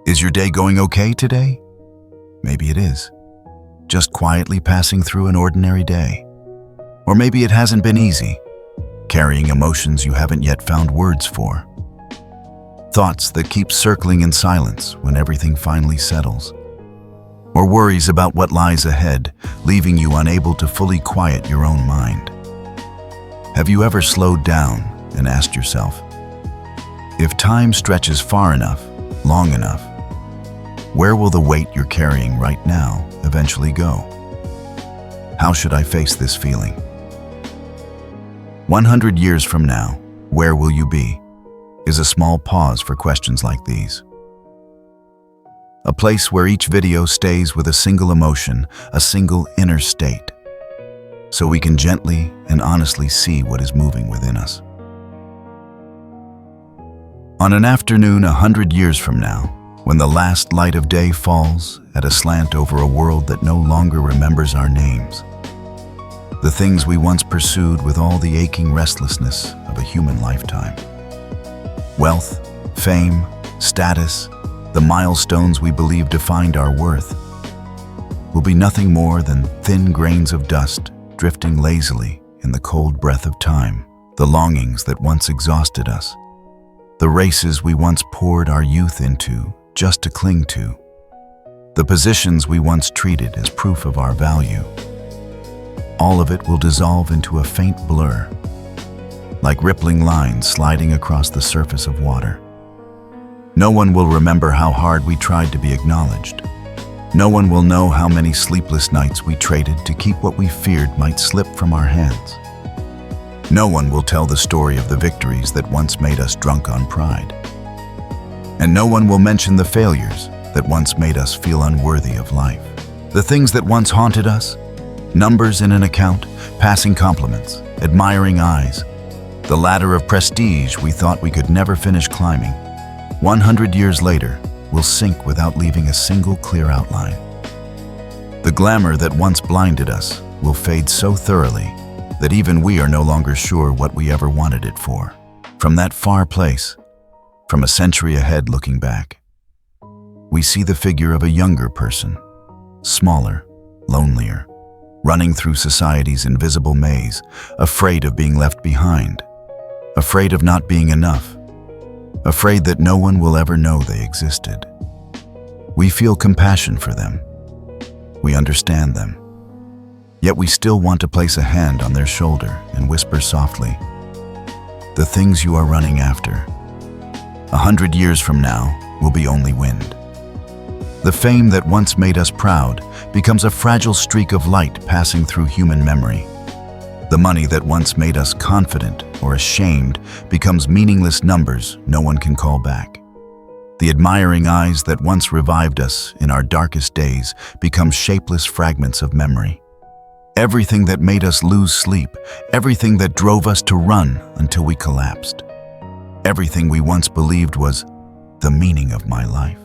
Is your day going okay today? Maybe it is. Just quietly passing through an ordinary day. Or maybe it hasn't been easy, carrying emotions you haven't yet found words for. Thoughts that keep circling in silence when everything finally settles. Or worries about what lies ahead, leaving you unable to fully quiet your own mind. Have you ever slowed down and asked yourself, if time stretches far enough, long enough, where will the weight you're carrying right now eventually go? How should I face this feeling? 100 years from now, where will you be? Is a small pause for questions like these. A place where each video stays with a single emotion, a single inner state, so we can gently and honestly see what is moving within us. On an afternoon 100 years from now, when the last light of day falls at a slant over a world that no longer remembers our names, the things we once pursued with all the aching restlessness of a human lifetime. Wealth, fame, status, the milestones we believe defined our worth, will be nothing more than thin grains of dust drifting lazily in the cold breath of time. The longings that once exhausted us, the races we once poured our youth into just to cling to, the positions we once treated as proof of our value. All of it will dissolve into a faint blur, like rippling lines sliding across the surface of water. No one will remember how hard we tried to be acknowledged. No one will know how many sleepless nights we traded to keep what we feared might slip from our hands. No one will tell the story of the victories that once made us drunk on pride. And no one will mention the failures that once made us feel unworthy of life. The things that once haunted us, numbers in an account, passing compliments, admiring eyes, the ladder of prestige we thought we could never finish climbing, 100 years later will sink without leaving a single clear outline. The glamour that once blinded us will fade so thoroughly that even we are no longer sure what we ever wanted it for. From that far place, from a century ahead looking back, we see the figure of a younger person, smaller, lonelier, running through society's invisible maze, afraid of being left behind, afraid of not being enough, afraid that no one will ever know they existed. We feel compassion for them. We understand them. Yet we still want to place a hand on their shoulder and whisper softly, the things you are running after, 100 years from now, will be only wind. The fame that once made us proud becomes a fragile streak of light passing through human memory. The money that once made us confident or ashamed becomes meaningless numbers no one can call back. The admiring eyes that once revived us in our darkest days become shapeless fragments of memory. Everything that made us lose sleep, everything that drove us to run until we collapsed, everything we once believed was the meaning of my life,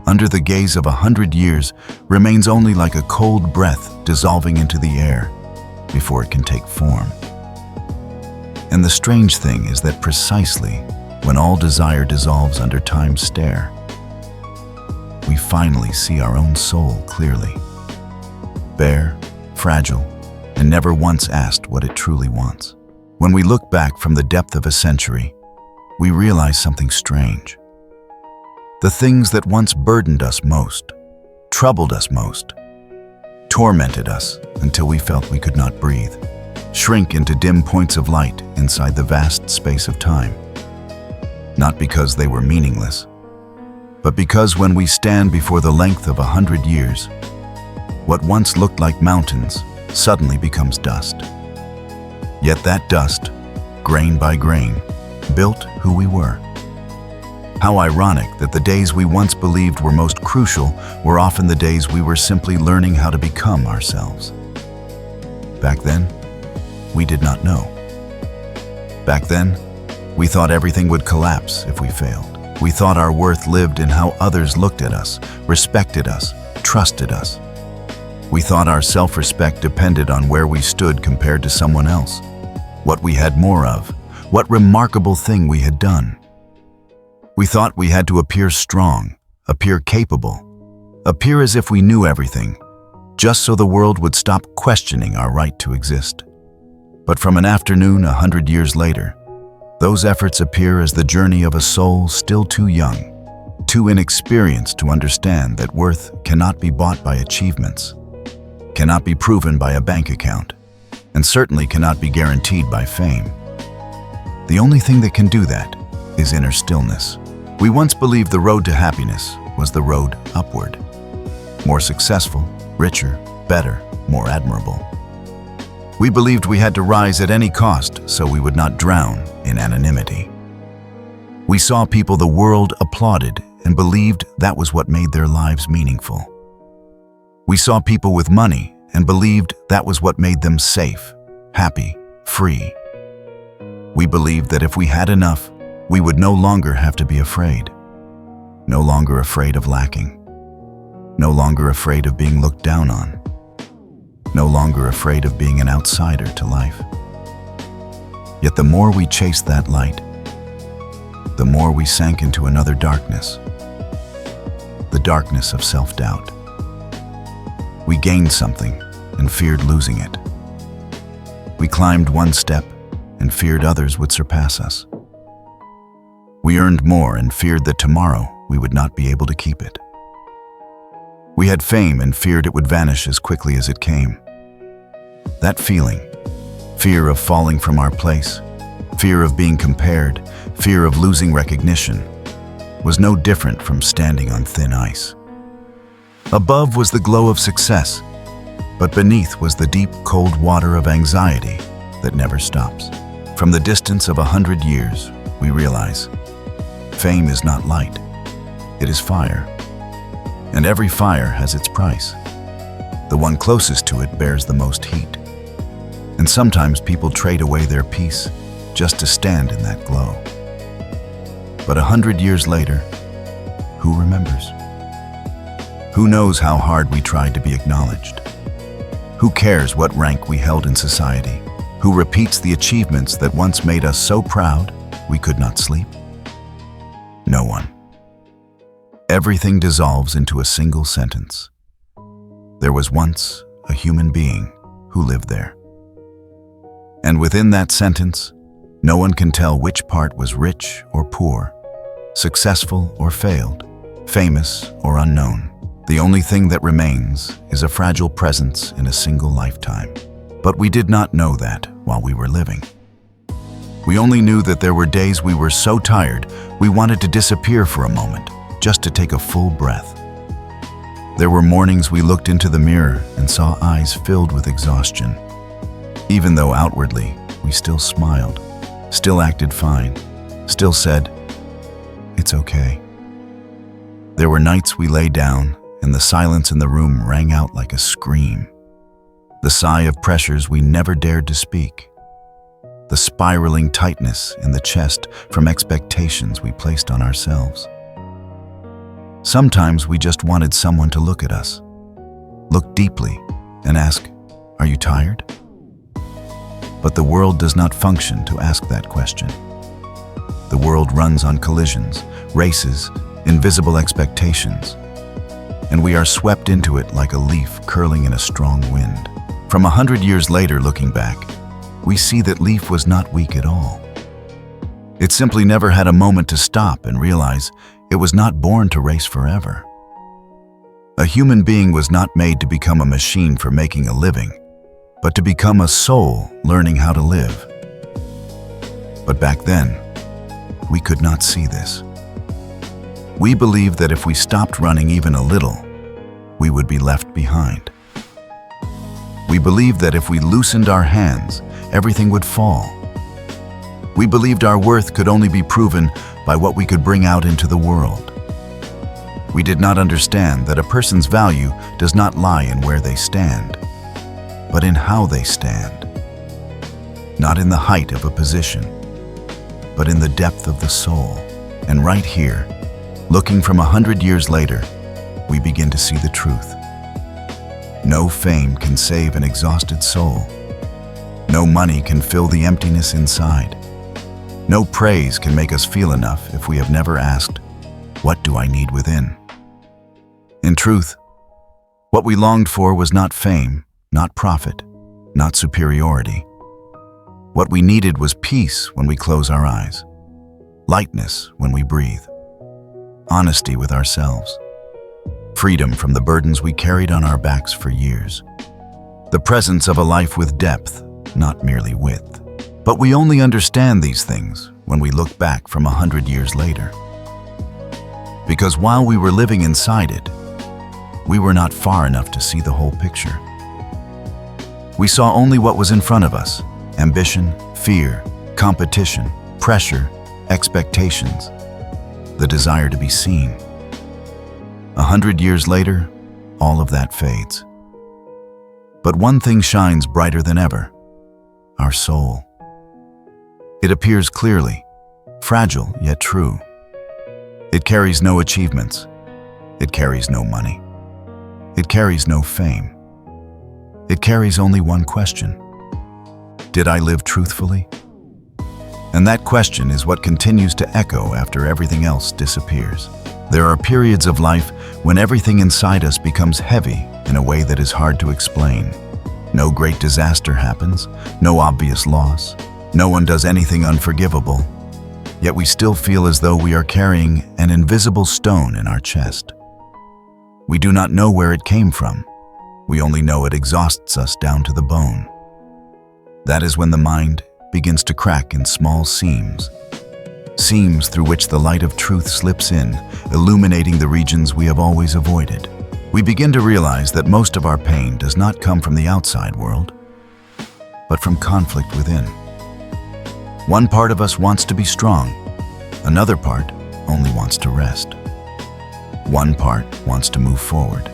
under the gaze of 100 years, remains only like a cold breath dissolving into the air before it can take form. And the strange thing is that precisely when all desire dissolves under time's stare, we finally see our own soul clearly, bare, fragile, and never once asked what it truly wants. When we look back from the depth of a century, we realize something strange. The things that once burdened us most, troubled us most, tormented us until we felt we could not breathe, shrink into dim points of light inside the vast space of time. Not because they were meaningless, but because when we stand before the length of 100 years, what once looked like mountains suddenly becomes dust. Yet that dust, grain by grain, built who we were. How ironic that the days we once believed were most crucial were often the days we were simply learning how to become ourselves. Back then, we did not know. Back then, we thought everything would collapse if we failed. We thought our worth lived in how others looked at us, respected us, trusted us. We thought our self-respect depended on where we stood compared to someone else, what we had more of, what remarkable thing we had done. We thought we had to appear strong, appear capable, appear as if we knew everything, just so the world would stop questioning our right to exist. But from an afternoon 100 years later, those efforts appear as the journey of a soul still too young, too inexperienced to understand that worth cannot be bought by achievements, cannot be proven by a bank account, and certainly cannot be guaranteed by fame. The only thing that can do that is inner stillness. We once believed the road to happiness was the road upward. More successful, richer, better, more admirable. We believed we had to rise at any cost so we would not drown in anonymity. We saw people the world applauded and believed that was what made their lives meaningful. We saw people with money and believed that was what made them safe, happy, free. We believed that if we had enough, we would no longer have to be afraid. No longer afraid of lacking. No longer afraid of being looked down on. No longer afraid of being an outsider to life. Yet the more we chased that light, the more we sank into another darkness, the darkness of self-doubt. We gained something and feared losing it. We climbed one step and feared others would surpass us. We earned more and feared that tomorrow we would not be able to keep it. We had fame and feared it would vanish as quickly as it came. That feeling, fear of falling from our place, fear of being compared, fear of losing recognition, was no different from standing on thin ice. Above was the glow of success, but beneath was the deep, cold water of anxiety that never stops. From the distance of 100 years, we realize fame is not light, it is fire. And every fire has its price. The one closest to it bears the most heat. And sometimes people trade away their peace just to stand in that glow. But 100 years later, who remembers? Who knows how hard we tried to be acknowledged? Who cares what rank we held in society? Who repeats the achievements that once made us so proud we could not sleep? No one. Everything dissolves into a single sentence. There was once a human being who lived there. And within that sentence, no one can tell which part was rich or poor, successful or failed, famous or unknown. The only thing that remains is a fragile presence in a single lifetime. But we did not know that while we were living. We only knew that there were days we were so tired we wanted to disappear for a moment, just to take a full breath. There were mornings we looked into the mirror and saw eyes filled with exhaustion. Even though outwardly we still smiled, still acted fine, still said, "It's okay." There were nights we lay down and the silence in the room rang out like a scream. The sigh of pressures we never dared to speak. The spiraling tightness in the chest from expectations we placed on ourselves. Sometimes we just wanted someone to look at us, look deeply, and ask, "Are you tired?" But the world does not function to ask that question. The world runs on collisions, races, invisible expectations, and we are swept into it like a leaf curling in a strong wind. From 100 years later, looking back, we see that Leaf was not weak at all. It simply never had a moment to stop and realize it was not born to race forever. A human being was not made to become a machine for making a living, but to become a soul learning how to live. But back then, we could not see this. We believed that if we stopped running even a little, we would be left behind. We believed that if we loosened our hands, everything would fall. We believed our worth could only be proven by what we could bring out into the world. We did not understand that a person's value does not lie in where they stand, but in how they stand. Not in the height of a position, but in the depth of the soul. And right here, looking from 100 years later, we begin to see the truth. No fame can save an exhausted soul. No money can fill the emptiness inside. No praise can make us feel enough if we have never asked, "What do I need within?" In truth, what we longed for was not fame, not profit, not superiority. What we needed was peace when we close our eyes, lightness when we breathe, honesty with ourselves, freedom from the burdens we carried on our backs for years, the presence of a life with depth, not merely width. But we only understand these things when we look back from 100 years later. Because while we were living inside it, we were not far enough to see the whole picture. We saw only what was in front of us: ambition, fear, competition, pressure, expectations, the desire to be seen. 100 years later, all of that fades. But one thing shines brighter than ever: our soul. It appears clearly, fragile yet true. It carries no achievements. It carries no money. It carries no fame. It carries only one question: did I live truthfully? And that question is what continues to echo after everything else disappears. There are periods of life when everything inside us becomes heavy in a way that is hard to explain. No great disaster happens, no obvious loss, no one does anything unforgivable, yet we still feel as though we are carrying an invisible stone in our chest. We do not know where it came from. We only know it exhausts us down to the bone. That is when the mind begins to crack in small seams through which the light of truth slips in, illuminating the regions we have always avoided. We begin to realize that most of our pain does not come from the outside world, but from conflict within. One part of us wants to be strong. Another part only wants to rest. One part wants to move forward.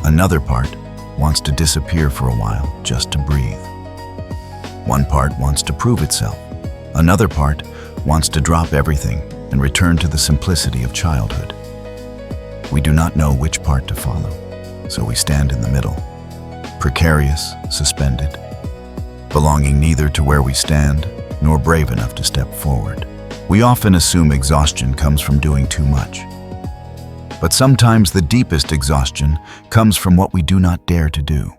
Another part wants to disappear for a while just to breathe. One part wants to prove itself. Another part wants to drop everything and return to the simplicity of childhood. We do not know which part to follow, so we stand in the middle, precarious, suspended, belonging neither to where we stand nor brave enough to step forward. We often assume exhaustion comes from doing too much. But sometimes the deepest exhaustion comes from what we do not dare to do.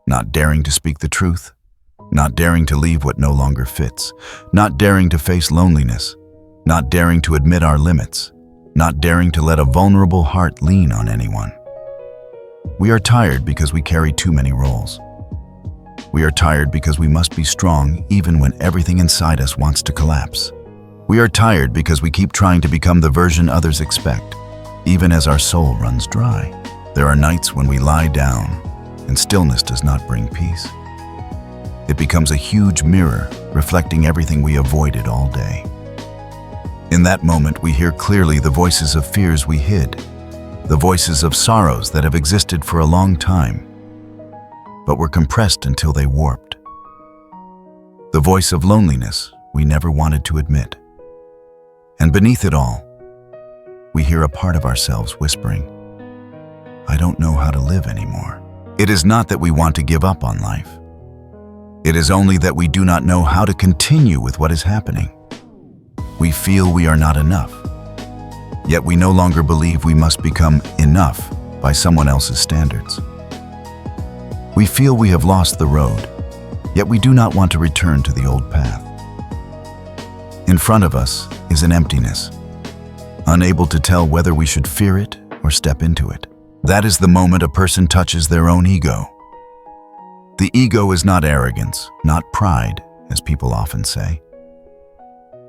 Not daring to speak the truth, not daring to leave what no longer fits, not daring to face loneliness, not daring to admit our limits, not daring to let a vulnerable heart lean on anyone. We are tired because we carry too many roles. We are tired because we must be strong even when everything inside us wants to collapse. We are tired because we keep trying to become the version others expect, even as our soul runs dry. There are nights when we lie down and stillness does not bring peace. It becomes a huge mirror reflecting everything we avoided all day. In that moment, we hear clearly the voices of fears we hid, the voices of sorrows that have existed for a long time, but were compressed until they warped. The voice of loneliness we never wanted to admit. And beneath it all, we hear a part of ourselves whispering, "I don't know how to live anymore." It is not that we want to give up on life. It is only that we do not know how to continue with what is happening. We feel we are not enough, yet we no longer believe we must become enough by someone else's standards. We feel we have lost the road, yet we do not want to return to the old path. In front of us is an emptiness, unable to tell whether we should fear it or step into it. That is the moment a person touches their own ego. The ego is not arrogance, not pride, as people often say.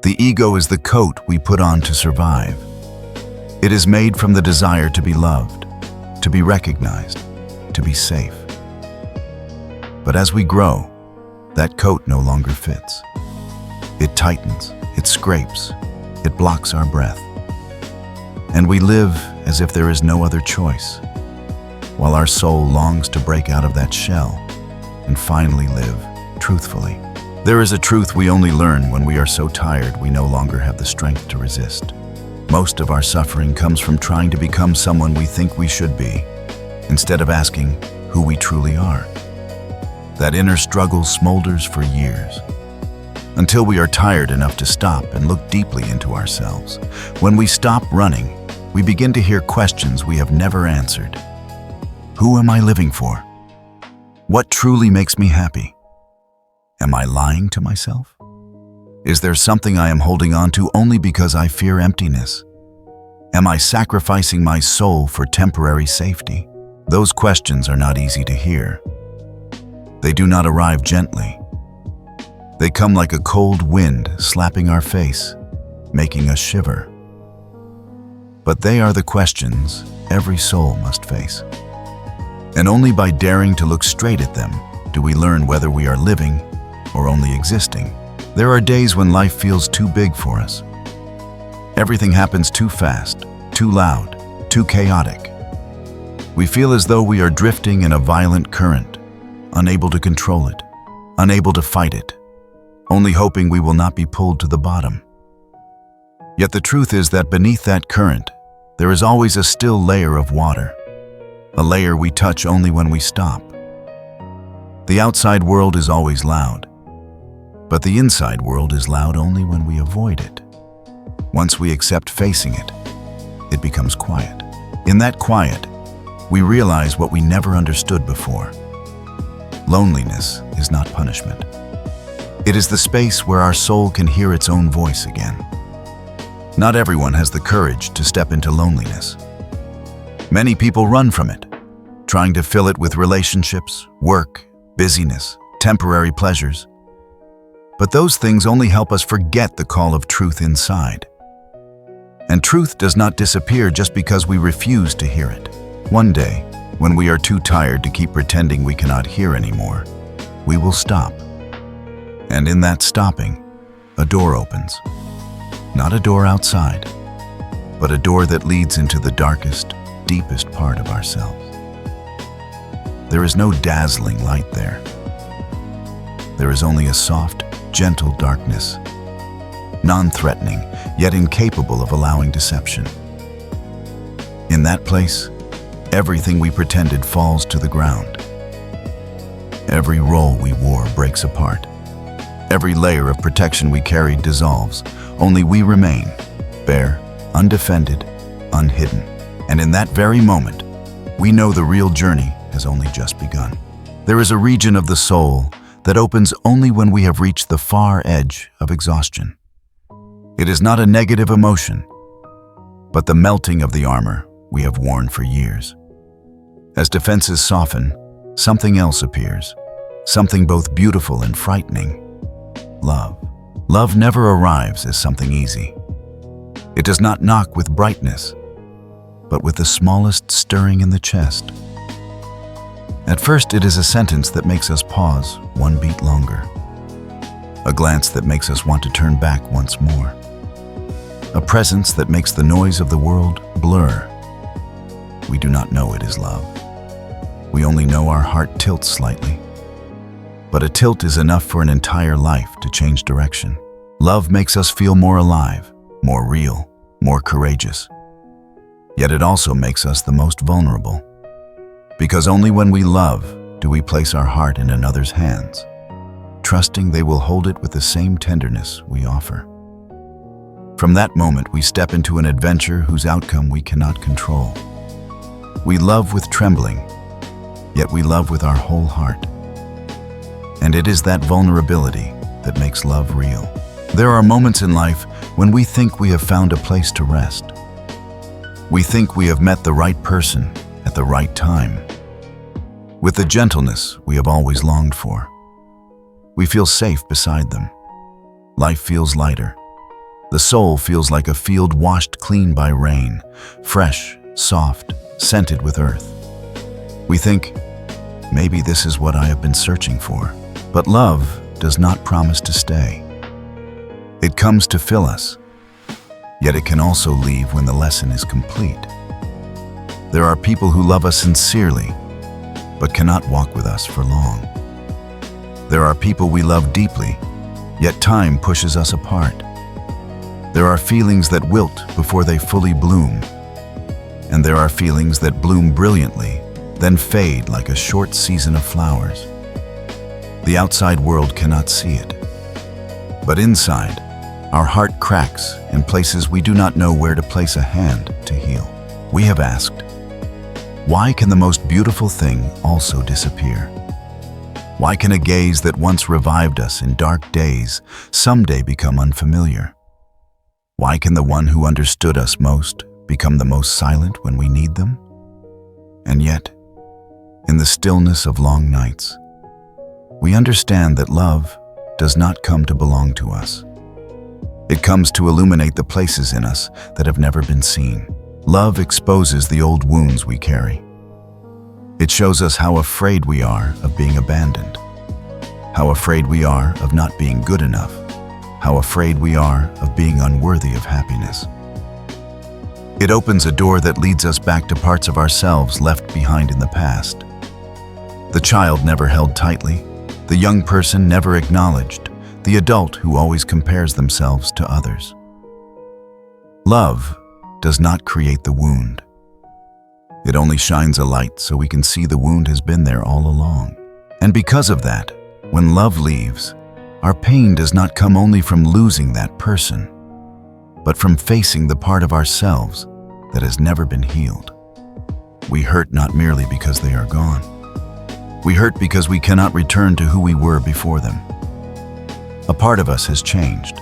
The ego is the coat we put on to survive. It is made from the desire to be loved, to be recognized, to be safe. But as we grow, that coat no longer fits. It tightens, it scrapes, it blocks our breath. And we live as if there is no other choice, while our soul longs to break out of that shell and finally live truthfully. There is a truth we only learn when we are so tired we no longer have the strength to resist. Most of our suffering comes from trying to become someone we think we should be, instead of asking who we truly are. That inner struggle smolders for years. until we are tired enough to stop and look deeply into ourselves. When we stop running, we begin to hear questions we have never answered. Who am I living for? What truly makes me happy? Am I lying to myself? Is there something I am holding on to only because I fear emptiness? Am I sacrificing my soul for temporary safety? Those questions are not easy to hear. They do not arrive gently. They come like a cold wind slapping our face, making us shiver. But they are the questions every soul must face. And only by daring to look straight at them do we learn whether we are living or only existing. There are days when life feels too big for us. Everything happens too fast, too loud, too chaotic. We feel as though we are drifting in a violent current, unable to control it, unable to fight it, only hoping we will not be pulled to the bottom. Yet the truth is that beneath that current, there is always a still layer of water, a layer we touch only when we stop. The outside world is always loud, but the inside world is loud only when we avoid it. Once we accept facing it, it becomes quiet. In that quiet, we realize what we never understood before. Loneliness is not punishment. It is the space where our soul can hear its own voice again. Not everyone has the courage to step into loneliness. Many people run from it, trying to fill it with relationships, work, busyness, temporary pleasures. But those things only help us forget the call of truth inside. And truth does not disappear just because we refuse to hear it. One day, when we are too tired to keep pretending we cannot hear anymore, we will stop. And in that stopping, a door opens. Not a door outside, but a door that leads into the darkest, deepest part of ourselves. There is no dazzling light there. There is only a soft, gentle darkness, non-threatening, yet incapable of allowing deception. In that place, everything we pretended falls to the ground. Every role we wore breaks apart. Every layer of protection we carried dissolves. Only we remain, bare, undefended, unhidden. And in that very moment, we know the real journey has only just begun. There is a region of the soul that opens only when we have reached the far edge of exhaustion. It is not a negative emotion, but the melting of the armor we have worn for years. As defenses soften, something else appears, something both beautiful and frightening. Love. Love never arrives as something easy. It does not knock with brightness, but with the smallest stirring in the chest. At first, it is a sentence that makes us pause one beat longer, a glance that makes us want to turn back once more, a presence that makes the noise of the world blur. We do not know it is love. We only know our heart tilts slightly. But a tilt is enough for an entire life to change direction. Love makes us feel more alive, more real, more courageous. Yet it also makes us the most vulnerable. Because only when we love do we place our heart in another's hands, trusting they will hold it with the same tenderness we offer. From that moment, we step into an adventure whose outcome we cannot control. We love with trembling, yet we love with our whole heart. And it is that vulnerability that makes love real. There are moments in life when we think we have found a place to rest. We think we have met the right person at the right time, with the gentleness we have always longed for. We feel safe beside them. Life feels lighter. The soul feels like a field washed clean by rain, fresh, soft, scented with earth. We think, maybe this is what I have been searching for. But love does not promise to stay. It comes to fill us, yet it can also leave when the lesson is complete. There are people who love us sincerely, but cannot walk with us for long. There are people we love deeply, yet time pushes us apart. There are feelings that wilt before they fully bloom, and there are feelings that bloom brilliantly, then fade like a short season of flowers. The outside world cannot see it, But inside, our heart cracks in places we do not know where to place a hand to heal. We have asked, why can the most beautiful thing also disappear? Why can a gaze that once revived us in dark days someday become unfamiliar? Why can the one who understood us most become the most silent when we need them? And yet, in the stillness of long nights, we understand that love does not come to belong to us. It comes to illuminate the places in us that have never been seen. Love exposes the old wounds we carry. It shows us how afraid we are of being abandoned, how afraid we are of not being good enough, how afraid we are of being unworthy of happiness. It opens a door that leads us back to parts of ourselves left behind in the past. The child never held tightly, the young person never acknowledged, the adult who always compares themselves to others. Love does not create the wound. It only shines a light so we can see the wound has been there all along. And because of that, when love leaves, our pain does not come only from losing that person, but from facing the part of ourselves that has never been healed. We hurt not merely because they are gone. We hurt because we cannot return to who we were before them. A part of us has changed,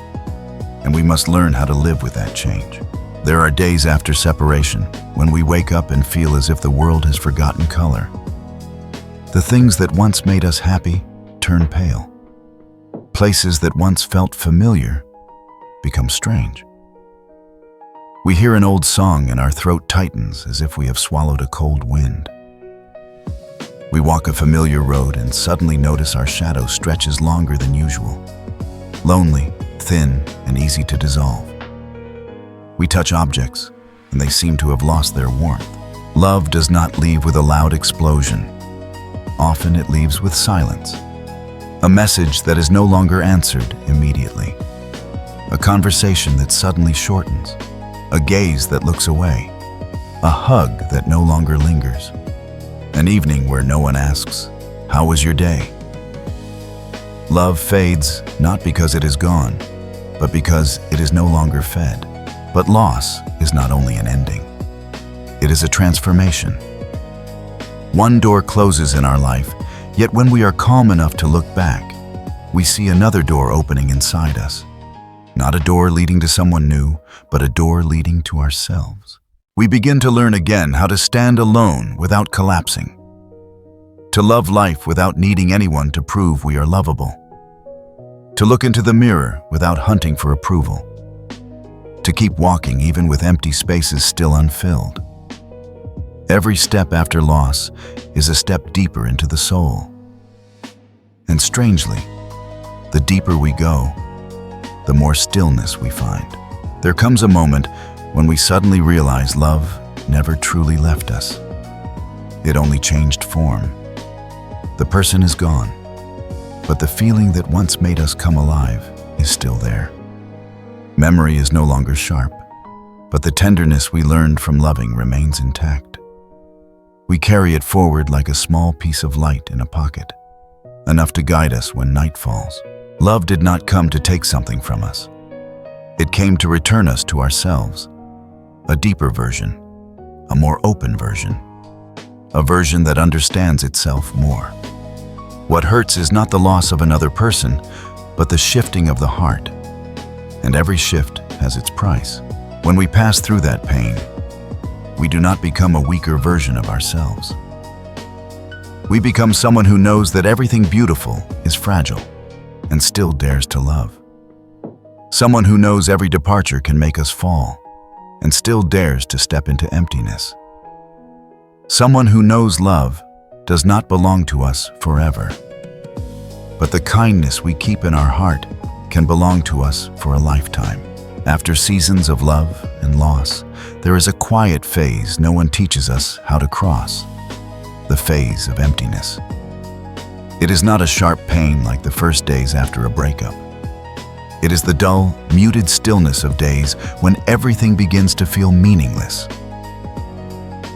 and we must learn how to live with that change. There are days after separation when we wake up and feel as if the world has forgotten color. The things that once made us happy turn pale. Places that once felt familiar become strange. We hear an old song and our throat tightens as if we have swallowed a cold wind. We walk a familiar road and suddenly notice our shadow stretches longer than usual. Lonely, thin, and easy to dissolve. We touch objects, and they seem to have lost their warmth. Love does not leave with a loud explosion. Often it leaves with silence. A message that is no longer answered immediately. A conversation that suddenly shortens. A gaze that looks away. A hug that no longer lingers. An evening where no one asks, "How was your day?" Love fades not because it is gone, but because it is no longer fed. But loss is not only an ending. It is a transformation. One door closes in our life, yet when we are calm enough to look back, we see another door opening inside us. Not a door leading to someone new, but a door leading to ourselves. We begin to learn again how to stand alone without collapsing. To love life without needing anyone to prove we are lovable. To look into the mirror without hunting for approval. To keep walking even with empty spaces still unfilled. Every step after loss is a step deeper into the soul. And strangely, the deeper we go, the more stillness we find. There comes a moment when we suddenly realize love never truly left us. It only changed form. The person is gone, but the feeling that once made us come alive is still there. Memory is no longer sharp, but the tenderness we learned from loving remains intact. We carry it forward like a small piece of light in a pocket, enough to guide us when night falls. Love did not come to take something from us. It came to return us to ourselves, a deeper version, a more open version, a version that understands itself more. What hurts is not the loss of another person, but the shifting of the heart. And every shift has its price. When we pass through that pain, we do not become a weaker version of ourselves. We become someone who knows that everything beautiful is fragile and still dares to love. Someone who knows every departure can make us fall and still dares to step into emptiness. Someone who knows love does not belong to us forever, but the kindness we keep in our heart can belong to us for a lifetime. After seasons of love and loss, there is a quiet phase no one teaches us how to cross, the phase of emptiness. It is not a sharp pain like the first days after a breakup. It is the dull, muted stillness of days when everything begins to feel meaningless.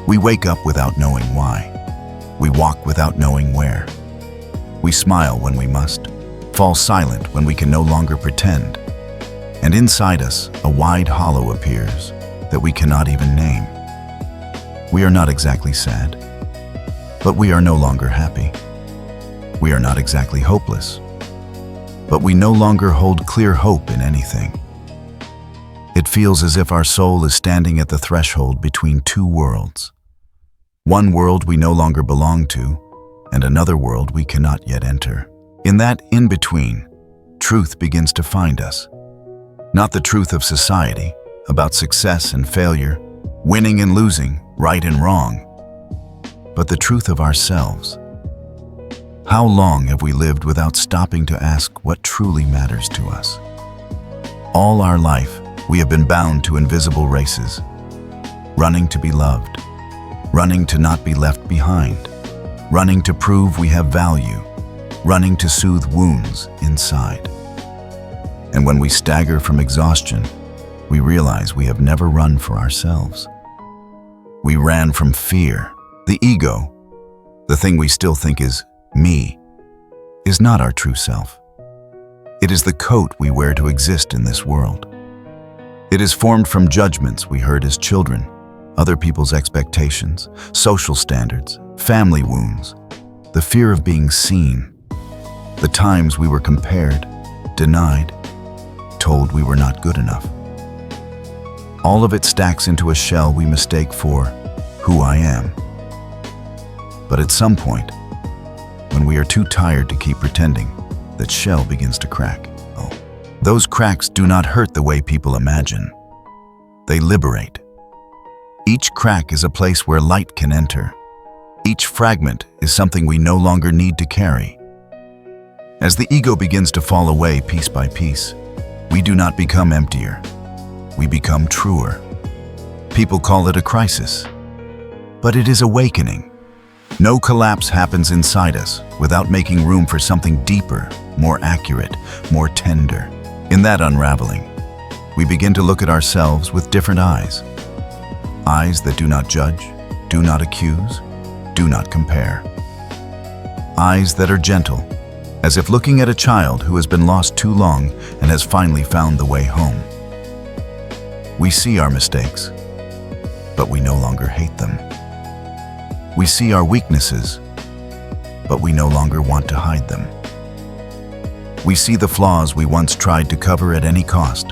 We wake up without knowing why. We walk without knowing where. We smile when we must, fall silent when we can no longer pretend. And inside us, a wide hollow appears that we cannot even name. We are not exactly sad, but we are no longer happy. We are not exactly hopeless, but we no longer hold clear hope in anything. It feels as if our soul is standing at the threshold between two worlds. One world we no longer belong to, and another world we cannot yet enter. In that in-between, truth begins to find us. Not the truth of society, about success and failure, winning and losing, right and wrong, but the truth of ourselves. How long have we lived without stopping to ask what truly matters to us? All our life, we have been bound to invisible races, running to be loved, running to not be left behind, running to prove we have value, running to soothe wounds inside. And when we stagger from exhaustion, we realize we have never run for ourselves. We ran from fear. The ego, the thing we still think is me, is not our true self. It is the coat we wear to exist in this world. It is formed from judgments we heard as children, other people's expectations, social standards, family wounds, the fear of being seen, the times we were compared, denied, told we were not good enough. All of it stacks into a shell we mistake for who I am. But at some point, when we are too tired to keep pretending, that shell begins to crack. Those cracks do not hurt the way people imagine. They liberate. Each crack is a place where light can enter. Each fragment is something we no longer need to carry. As the ego begins to fall away piece by piece, we do not become emptier. We become truer. People call it a crisis, but it is awakening. No collapse happens inside us without making room for something deeper, more accurate, more tender. In that unraveling, we begin to look at ourselves with different eyes. Eyes that do not judge, do not accuse, do not compare. Eyes that are gentle, as if looking at a child who has been lost too long and has finally found the way home. We see our mistakes, but we no longer hate them. We see our weaknesses, but we no longer want to hide them. We see the flaws we once tried to cover at any cost,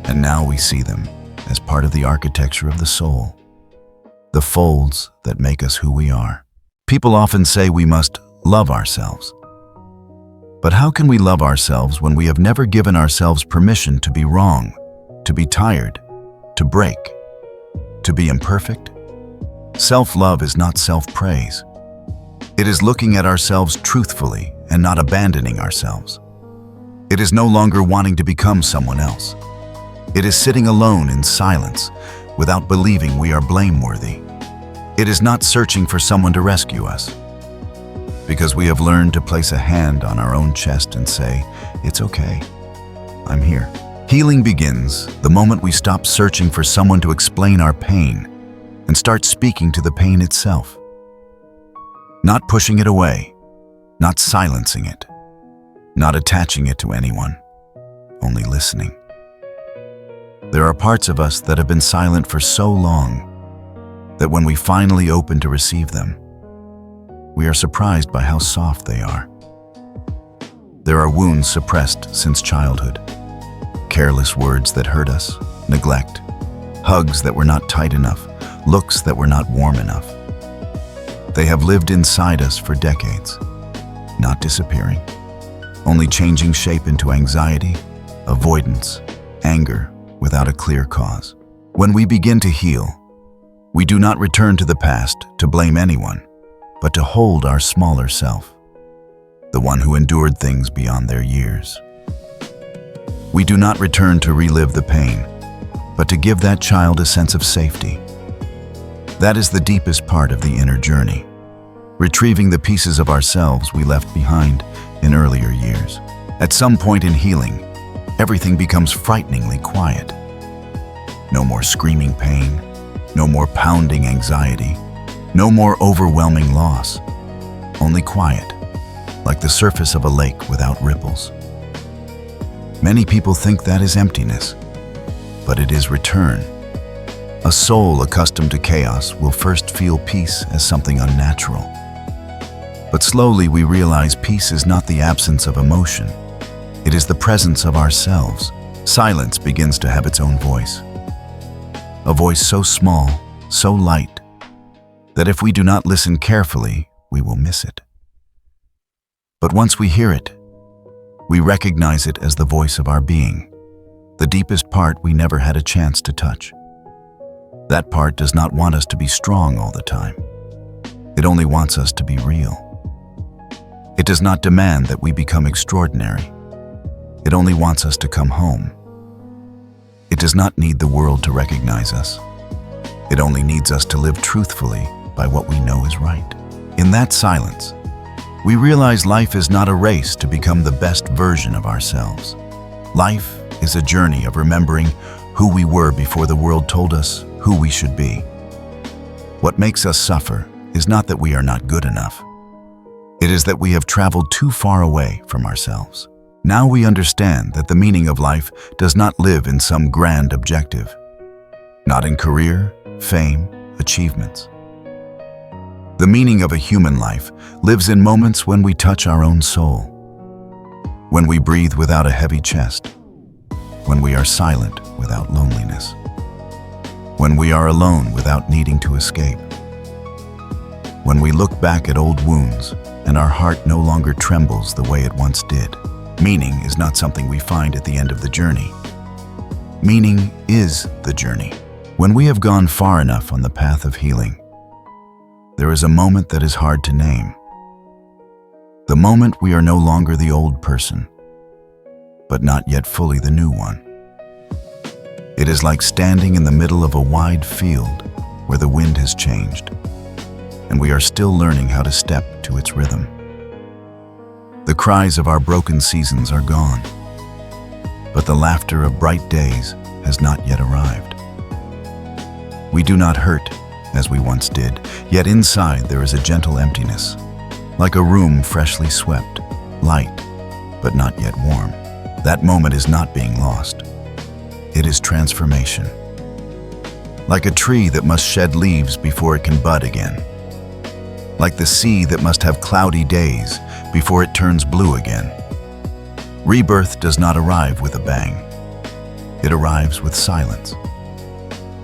and now we see them as part of the architecture of the soul, the folds that make us who we are. People often say we must love ourselves. But how can we love ourselves when we have never given ourselves permission to be wrong, to be tired, to break, to be imperfect? Self-love is not self-praise. It is looking at ourselves truthfully and not abandoning ourselves. It is no longer wanting to become someone else. It is sitting alone in silence without believing we are blameworthy. It is not searching for someone to rescue us, because we have learned to place a hand on our own chest and say, "It's okay, I'm here." Healing begins the moment we stop searching for someone to explain our pain and start speaking to the pain itself. Not pushing it away, not silencing it, not attaching it to anyone, only listening. There are parts of us that have been silent for so long that when we finally open to receive them, we are surprised by how soft they are. There are wounds suppressed since childhood, careless words that hurt us, neglect, hugs that were not tight enough, looks that were not warm enough. They have lived inside us for decades, not disappearing, only changing shape into anxiety, avoidance, anger without a clear cause. When we begin to heal, we do not return to the past to blame anyone, but to hold our smaller self, the one who endured things beyond their years. We do not return to relive the pain, but to give that child a sense of safety. That is the deepest part of the inner journey, retrieving the pieces of ourselves we left behind in earlier years. At some point in healing, everything becomes frighteningly quiet. No more screaming pain, no more pounding anxiety, no more overwhelming loss, only quiet, like the surface of a lake without ripples. Many people think that is emptiness, but it is return. A soul accustomed to chaos will first feel peace as something unnatural. But slowly we realize peace is not the absence of emotion. It is the presence of ourselves. Silence begins to have its own voice. A voice so small, so light, that if we do not listen carefully, we will miss it. But once we hear it, we recognize it as the voice of our being, the deepest part we never had a chance to touch. That part does not want us to be strong all the time. It only wants us to be real. It does not demand that we become extraordinary. It only wants us to come home. It does not need the world to recognize us. It only needs us to live truthfully by what we know is right. In that silence, we realize life is not a race to become the best version of ourselves. Life is a journey of remembering who we were before the world told us who we should be. What makes us suffer is not that we are not good enough. It is that we have traveled too far away from ourselves. Now we understand that the meaning of life does not live in some grand objective, not in career, fame, achievements. The meaning of a human life lives in moments when we touch our own soul, when we breathe without a heavy chest, when we are silent without loneliness, when we are alone without needing to escape, when we look back at old wounds and our heart no longer trembles the way it once did. Meaning is not something we find at the end of the journey. Meaning is the journey. When we have gone far enough on the path of healing, there is a moment that is hard to name. The moment we are no longer the old person, but not yet fully the new one. It is like standing in the middle of a wide field where the wind has changed, and we are still learning how to step to its rhythm. The cries of our broken seasons are gone, but the laughter of bright days has not yet arrived. We do not hurt as we once did, yet inside there is a gentle emptiness, like a room freshly swept, light, but not yet warm. That moment is not being lost. It is transformation. Like a tree that must shed leaves before it can bud again. Like the sea that must have cloudy days before it turns blue again. Rebirth does not arrive with a bang. It arrives with silence.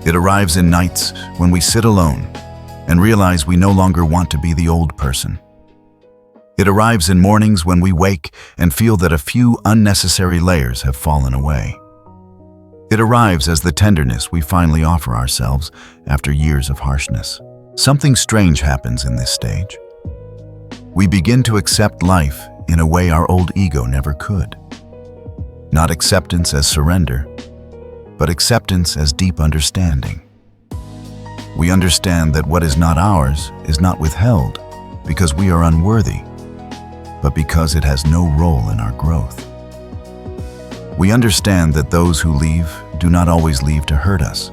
It arrives in nights when we sit alone and realize we no longer want to be the old person. It arrives in mornings when we wake and feel that a few unnecessary layers have fallen away. It arrives as the tenderness we finally offer ourselves after years of harshness. Something strange happens in this stage. We begin to accept life in a way our old ego never could. Not acceptance as surrender, but acceptance as deep understanding. We understand that what is not ours is not withheld because we are unworthy, but because it has no role in our growth. We understand that those who leave do not always leave to hurt us,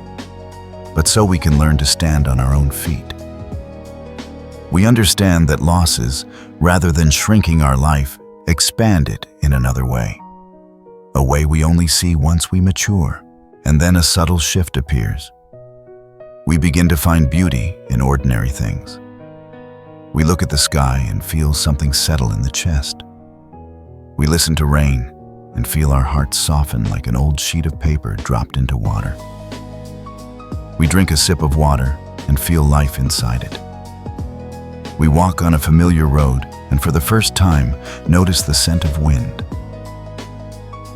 but so we can learn to stand on our own feet. We understand that losses, rather than shrinking our life, expand it in another way. A way we only see once we mature, and then a subtle shift appears. We begin to find beauty in ordinary things. We look at the sky and feel something settle in the chest. We listen to rain and feel our hearts soften like an old sheet of paper dropped into water. We drink a sip of water and feel life inside it. We walk on a familiar road and for the first time notice the scent of wind.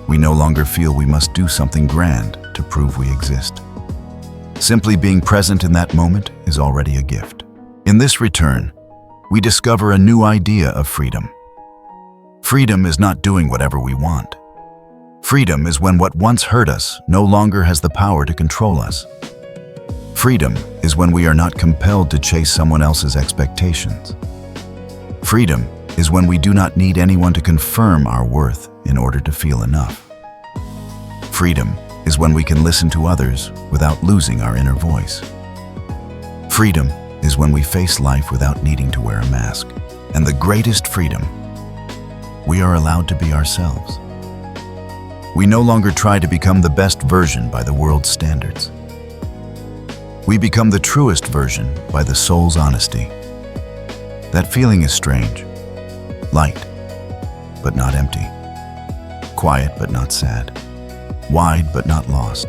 We no longer feel we must do something grand to prove we exist. Simply being present in that moment is already a gift. In this return, we discover a new idea of freedom. Freedom is not doing whatever we want. Freedom is when what once hurt us no longer has the power to control us. Freedom is when we are not compelled to chase someone else's expectations. Freedom is when we do not need anyone to confirm our worth in order to feel enough. Freedom is when we can listen to others without losing our inner voice. Freedom is when we face life without needing to wear a mask. And the greatest freedom we are allowed to be ourselves. We no longer try to become the best version by the world's standards. We become the truest version by the soul's honesty. That feeling is strange, light, but not empty, quiet but not sad, wide but not lost.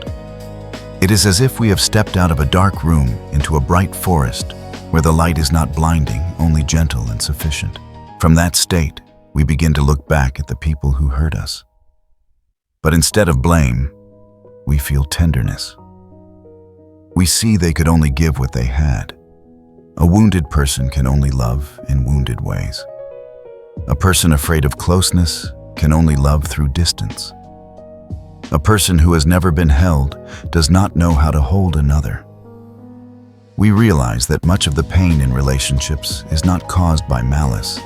It is as if we have stepped out of a dark room into a bright forest where the light is not blinding, only gentle and sufficient. From that state, we begin to look back at the people who hurt us. But instead of blame, we feel tenderness. We see they could only give what they had. A wounded person can only love in wounded ways. A person afraid of closeness can only love through distance. A person who has never been held does not know how to hold another. We realize that much of the pain in relationships is not caused by malice,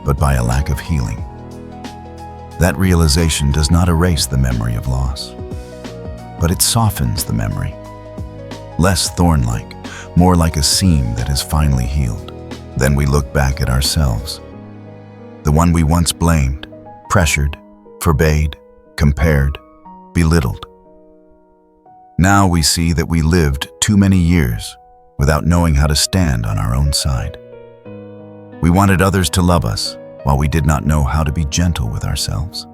but by a lack of healing. That realization does not erase the memory of loss, but it softens the memory. Less thorn-like, more like a seam that is finally healed. Then we look back at ourselves. The one we once blamed, pressured, forbade, compared, belittled. Now we see that we lived too many years without knowing how to stand on our own side. We wanted others to love us while we did not know how to be gentle with ourselves.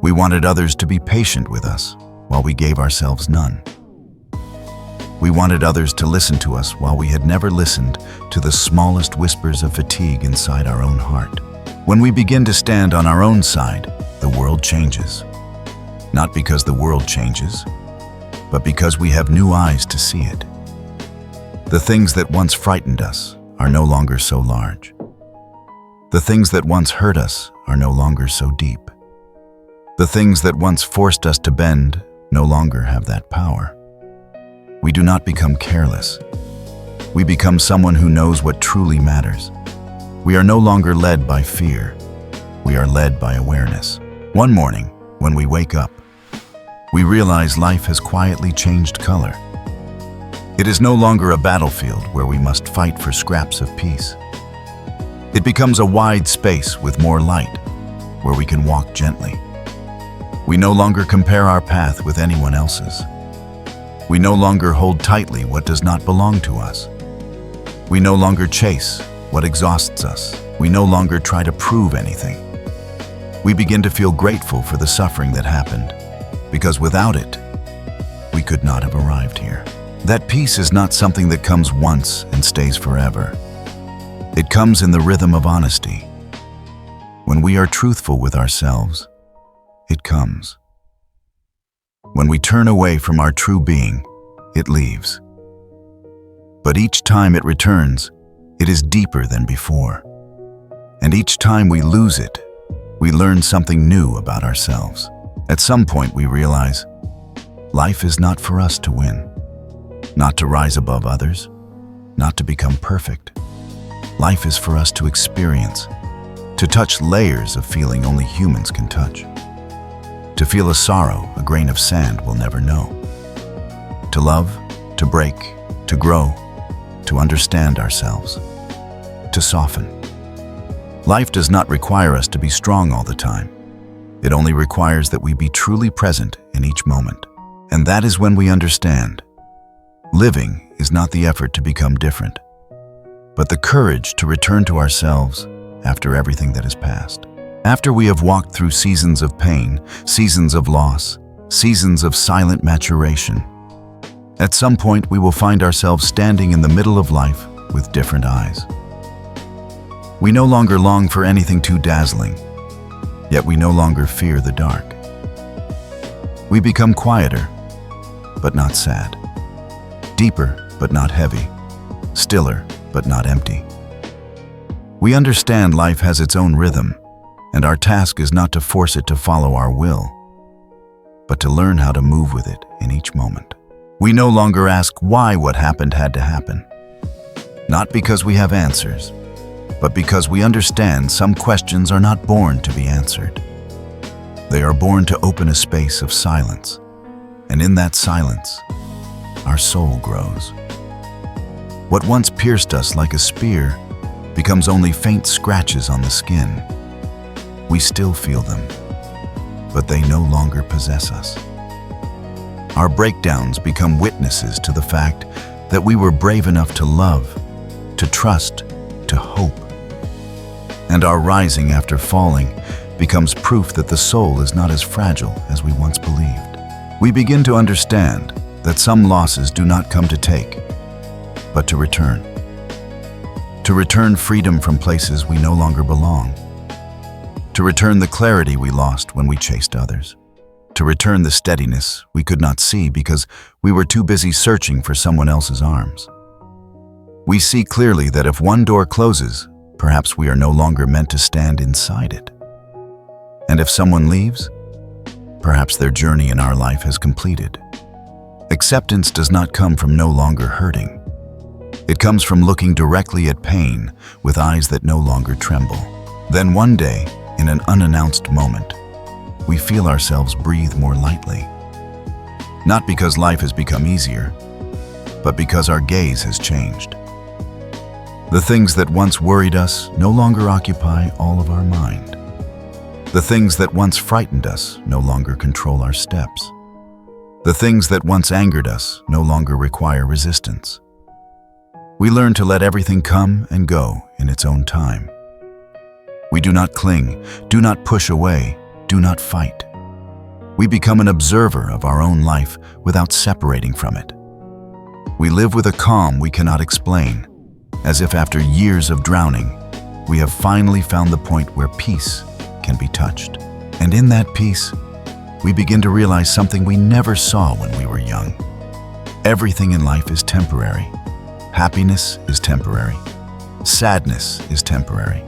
We wanted others to be patient with us while we gave ourselves none. We wanted others to listen to us while we had never listened to the smallest whispers of fatigue inside our own heart. When we begin to stand on our own side, the world changes. Not because the world changes, but because we have new eyes to see it. The things that once frightened us are no longer so large. The things that once hurt us are no longer so deep. The things that once forced us to bend no longer have that power. We do not become careless. We become someone who knows what truly matters. We are no longer led by fear. We are led by awareness. One morning, when we wake up, we realize life has quietly changed color. It is no longer a battlefield where we must fight for scraps of peace. It becomes a wide space with more light, where we can walk gently. We no longer compare our path with anyone else's. We no longer hold tightly what does not belong to us. We no longer chase what exhausts us. We no longer try to prove anything. We begin to feel grateful for the suffering that happened, because without it, we could not have arrived here. That peace is not something that comes once and stays forever. It comes in the rhythm of honesty. When we are truthful with ourselves, it comes. When we turn away from our true being, it leaves. But each time it returns, it is deeper than before. And each time we lose it, we learn something new about ourselves. At some point we realize, life is not for us to win, not to rise above others, not to become perfect. Life is for us to experience, to touch layers of feeling only humans can touch. To feel a sorrow a grain of sand will never know. To love, to break, to grow, to understand ourselves, to soften. Life does not require us to be strong all the time. It only requires that we be truly present in each moment. And that is when we understand. Living is not the effort to become different, but the courage to return to ourselves after everything that has passed. After we have walked through seasons of pain, seasons of loss, seasons of silent maturation, at some point we will find ourselves standing in the middle of life with different eyes. We no longer long for anything too dazzling, yet we no longer fear the dark. We become quieter, but not sad, deeper, but not heavy, stiller, but not empty. We understand life has its own rhythm, and our task is not to force it to follow our will, but to learn how to move with it in each moment. We no longer ask why what happened had to happen, not because we have answers, but because we understand some questions are not born to be answered. They are born to open a space of silence, and in that silence, our soul grows. What once pierced us like a spear becomes only faint scratches on the skin, We still feel them, but they no longer possess us. Our breakdowns become witnesses to the fact that we were brave enough to love, to trust, to hope. And our rising after falling becomes proof that the soul is not as fragile as we once believed. We begin to understand that some losses do not come to take, but to return. To return freedom from places we no longer belong. To return the clarity we lost when we chased others. To return the steadiness we could not see because we were too busy searching for someone else's arms. We see clearly that if one door closes, perhaps we are no longer meant to stand inside it. And if someone leaves, perhaps their journey in our life has completed. Acceptance does not come from no longer hurting. It comes from looking directly at pain with eyes that no longer tremble. Then one day, in an unannounced moment, we feel ourselves breathe more lightly. Not because life has become easier, but because our gaze has changed. The things that once worried us no longer occupy all of our mind. The things that once frightened us no longer control our steps. The things that once angered us no longer require resistance. We learn to let everything come and go in its own time. We do not cling, do not push away, do not fight. We become an observer of our own life without separating from it. We live with a calm we cannot explain, as if after years of drowning, we have finally found the point where peace can be touched. And in that peace, we begin to realize something we never saw when we were young. Everything in life is temporary. Happiness is temporary. Sadness is temporary.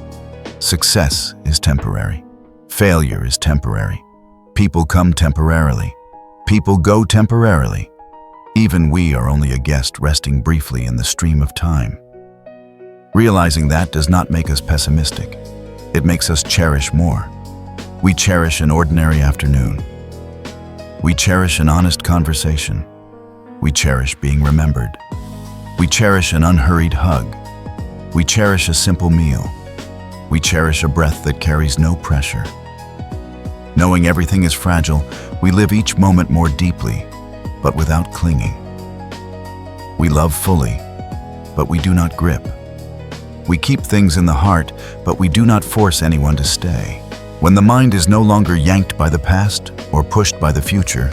Success is temporary. Failure is temporary. People come temporarily. People go temporarily. Even we are only a guest resting briefly in the stream of time. Realizing that does not make us pessimistic. It makes us cherish more. We cherish an ordinary afternoon. We cherish an honest conversation. We cherish being remembered. We cherish an unhurried hug. We cherish a simple meal. We cherish a breath that carries no pressure. Knowing everything is fragile, we live each moment more deeply, but without clinging. We love fully, but we do not grip. We keep things in the heart, but we do not force anyone to stay. When the mind is no longer yanked by the past or pushed by the future,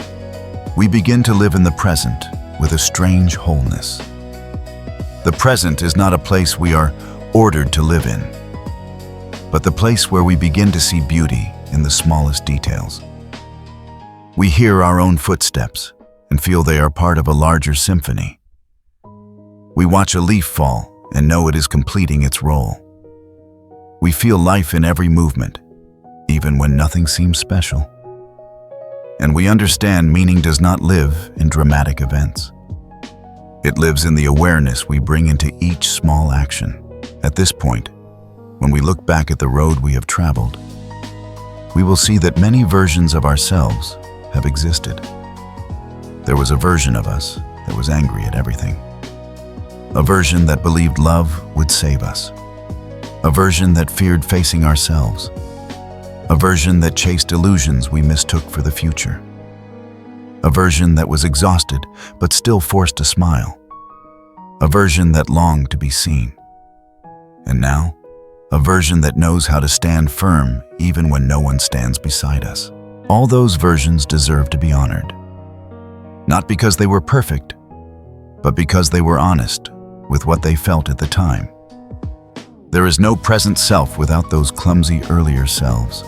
we begin to live in the present with a strange wholeness. The present is not a place we are ordered to live in, but the place where we begin to see beauty in the smallest details. We hear our own footsteps and feel they are part of a larger symphony. We watch a leaf fall and know it is completing its role. We feel life in every movement, even when nothing seems special. And we understand meaning does not live in dramatic events. It lives in the awareness we bring into each small action. At this point, when we look back at the road we have traveled, we will see that many versions of ourselves have existed. There was a version of us that was angry at everything. A version that believed love would save us. A version that feared facing ourselves. A version that chased illusions we mistook for the future. A version that was exhausted but still forced to smile. A version that longed to be seen. And now, a version that knows how to stand firm even when no one stands beside us. All those versions deserve to be honored. Not because they were perfect, but because they were honest with what they felt at the time. There is no present self without those clumsy earlier selves.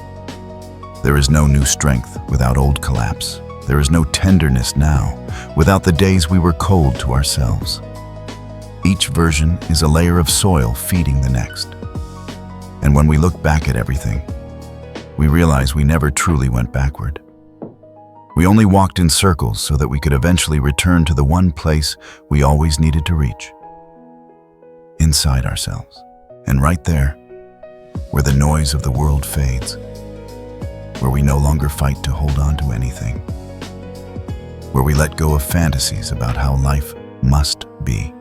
There is no new strength without old collapse. There is no tenderness now without the days we were cold to ourselves. Each version is a layer of soil feeding the next. And when we look back at everything, we realize we never truly went backward. We only walked in circles so that we could eventually return to the one place we always needed to reach. Inside ourselves. And right there, where the noise of the world fades, where we no longer fight to hold on to anything, where we let go of fantasies about how life must be.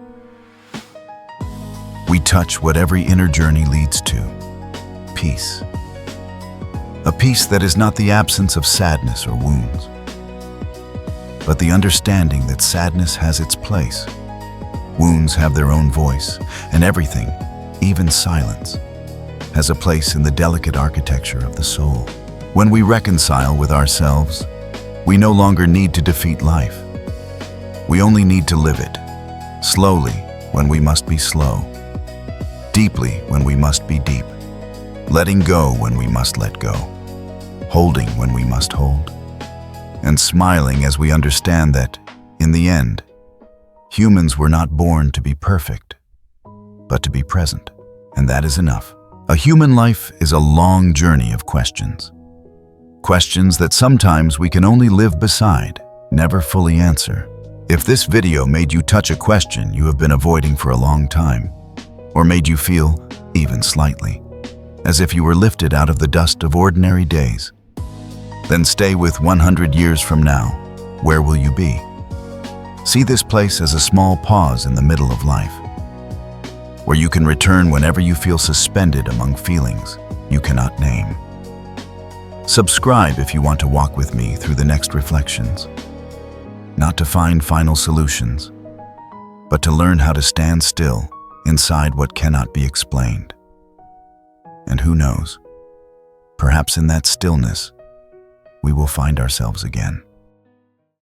We touch what every inner journey leads to: peace. A peace that is not the absence of sadness or wounds, but the understanding that sadness has its place. Wounds have their own voice, and everything, even silence, has a place in the delicate architecture of the soul. When we reconcile with ourselves, we no longer need to defeat life. We only need to live it, slowly when we must be slow, deeply when we must be deep, letting go when we must let go, holding when we must hold, and smiling as we understand that, in the end, humans were not born to be perfect, but to be present, and that is enough. A human life is a long journey of questions. Questions that sometimes we can only live beside, never fully answer. If this video made you touch a question you have been avoiding for a long time, or made you feel, even slightly, as if you were lifted out of the dust of ordinary days, then stay with 100 years from now. Where will you be? See this place as a small pause in the middle of life, where you can return whenever you feel suspended among feelings you cannot name. Subscribe if you want to walk with me through the next reflections, not to find final solutions, but to learn how to stand still inside what cannot be explained. And who knows, perhaps in that stillness, we will find ourselves again.